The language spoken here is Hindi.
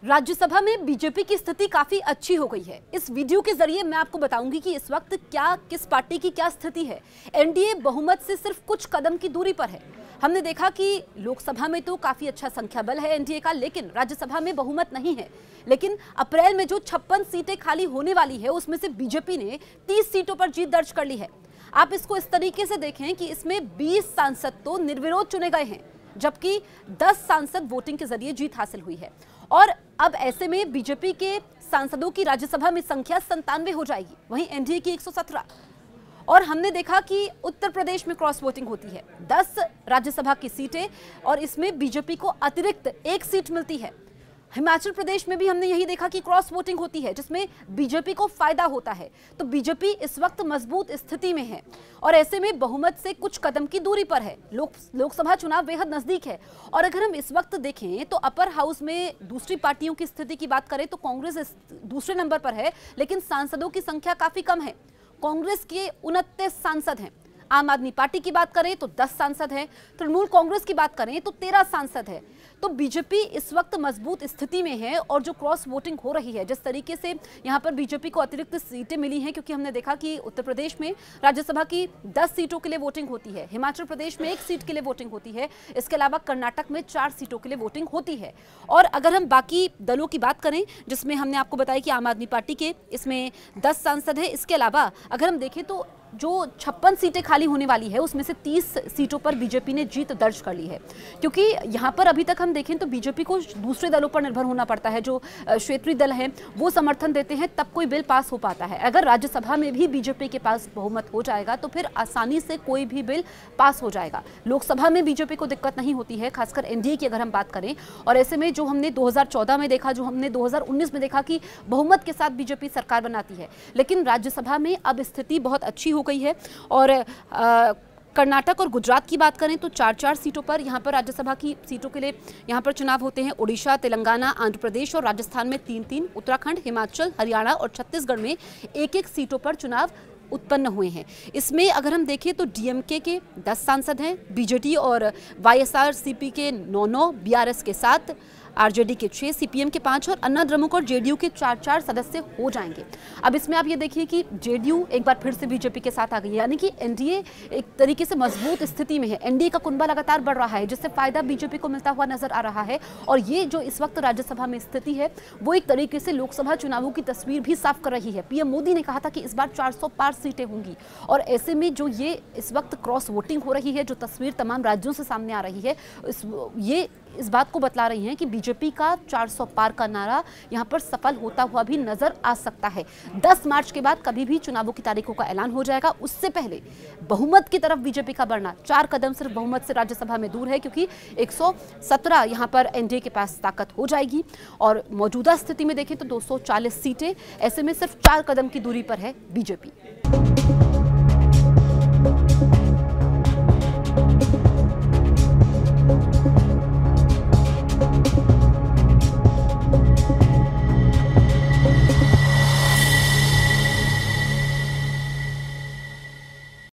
राज्यसभा में बीजेपी की स्थिति काफी अच्छी हो गई है। इस वीडियो के जरिए मैं आपको बताऊंगी कि इस वक्त किस पार्टी की क्या स्थिति है। एनडीए बहुमत से सिर्फ कुछ कदम की दूरी पर है। हमने देखा कि लोकसभा में तो काफी अच्छा संख्या बल है एनडीए का, लेकिन राज्यसभा में बहुमत नहीं है। लेकिन अप्रैल में जो 56 सीटें खाली होने वाली है उसमें से बीजेपी ने 30 सीटों पर जीत दर्ज कर ली है। आप इसको इस तरीके से देखें कि इसमें 20 सांसद तो निर्विरोध चुने गए हैं, जबकि 10 सांसद वोटिंग के जरिए जीत हासिल हुई है। और अब ऐसे में बीजेपी के सांसदों की राज्यसभा में संख्या 97 हो जाएगी, वहीं एनडीए की 117। और हमने देखा कि उत्तर प्रदेश में क्रॉस वोटिंग होती है, 10 राज्यसभा की सीटें और इसमें बीजेपी को अतिरिक्त 1 सीट मिलती है। हिमाचल प्रदेश में भी हमने यही देखा कि क्रॉस वोटिंग होती है, जिसमें बीजेपी को फायदा होता है। तो बीजेपी इस वक्त मजबूत स्थिति में है और ऐसे में बहुमत से कुछ कदम की दूरी पर है। लोकसभा चुनाव बेहद नजदीक है। और अगर हम इस वक्त देखें तो अपर हाउस में दूसरी पार्टियों की स्थिति की बात करें तो कांग्रेस दूसरे नंबर पर है, लेकिन सांसदों की संख्या काफी कम है। कांग्रेस के 29 सांसद हैं। आम आदमी पार्टी की बात करें तो 10 सांसद हैं। तृणमूल कांग्रेस की बात करें तो 13 सांसद है। तो बीजेपी इस वक्त मजबूत स्थिति में है। और जो क्रॉस वोटिंग हो रही है, जिस तरीके से यहां पर बीजेपी को अतिरिक्त सीटें मिली हैं, क्योंकि हमने देखा कि उत्तर प्रदेश में राज्यसभा की 10 सीटों के लिए वोटिंग होती है, हिमाचल प्रदेश में 1 सीट के लिए वोटिंग होती है, इसके अलावा कर्नाटक में 4 सीटों के लिए वोटिंग होती है। और अगर हम बाकी दलों की बात करें, जिसमें हमने आपको बताया कि आम आदमी पार्टी के इसमें 10 सांसद हैं, इसके अलावा अगर हम देखें तो जो 56 सीटें खाली होने वाली है उसमें से 30 सीटों पर बीजेपी ने जीत दर्ज कर ली है। क्योंकि यहाँ पर अभी तक हम देखें तो बीजेपी को दूसरे दलों पर निर्भर होना पड़ता है। जो क्षेत्रीय दल हैं वो समर्थन देते हैं, तब कोई बिल पास हो पाता है। अगर राज्यसभा में भी बीजेपी के पास बहुमत हो जाएगा तो फिर आसानी से कोई भी बिल पास हो जाएगा। लोकसभा में बीजेपी को दिक्कत नहीं होती है, खासकर एनडीए की अगर हम बात करें। और ऐसे में जो हमने 2014 में देखा, जो हमने 2019 में देखा कि बहुमत के साथ बीजेपी सरकार बनाती है, लेकिन राज्यसभा में अब स्थिति बहुत अच्छी हो गई है। और कर्नाटक और गुजरात की बात करें तो 4-4 सीटों पर यहाँ पर राज्यसभा की सीटों के लिए यहाँ पर चुनाव होते हैं। ओडिशा, तेलंगाना, आंध्र प्रदेश और राजस्थान में 3-3, उत्तराखंड, हिमाचल, हरियाणा और छत्तीसगढ़ में 1-1 सीटों पर चुनाव उत्पन्न हुए हैं। इसमें अगर हम देखें तो डीएमके के 10 सांसद हैं, बीजेडी और वाईएसआरसीपी के 9-9, बीआरएस के 7, आरजेडी के 6, सीपीएम के 5 और अन्ना द्रमुक और जेडीयू के 4-4 सदस्य हो जाएंगे। अब इसमें आप ये देखिए कि जेडीयू एक बार फिर से बीजेपी के साथ आ गई है, यानी कि एनडीए एक तरीके से मजबूत स्थिति में है। एनडीए का कुनबा लगातार बढ़ रहा है, जिससे फायदा बीजेपी को मिलता हुआ नजर आ रहा है। और ये जो इस वक्त राज्यसभा में स्थिति है वो एक तरीके से लोकसभा चुनावों की तस्वीर भी साफ कर रही है। पीएम मोदी ने कहा था कि इस बार 400 पार सीटें होंगी। और ऐसे में जो ये इस वक्त क्रॉस वोटिंग हो रही है, जो तस्वीर तमाम राज्यों से सामने आ रही है, ये इस बात को बतला रही हैं कि बीजेपी का 400 पार का नारा यहां पर सफल होता हुआ भी नजर आ सकता है। 10 मार्च के बाद कभी भी चुनावों की तारीखों का ऐलान हो जाएगा। उससे पहले बहुमत की तरफ बीजेपी का बढ़ना 4 कदम सिर्फ बहुमत से राज्यसभा में दूर है, क्योंकि 117 यहां पर एनडीए के पास ताकत हो जाएगी। और मौजूदा स्थिति में देखें तो 240 सीटें, ऐसे में सिर्फ 4 कदम की दूरी पर है बीजेपी।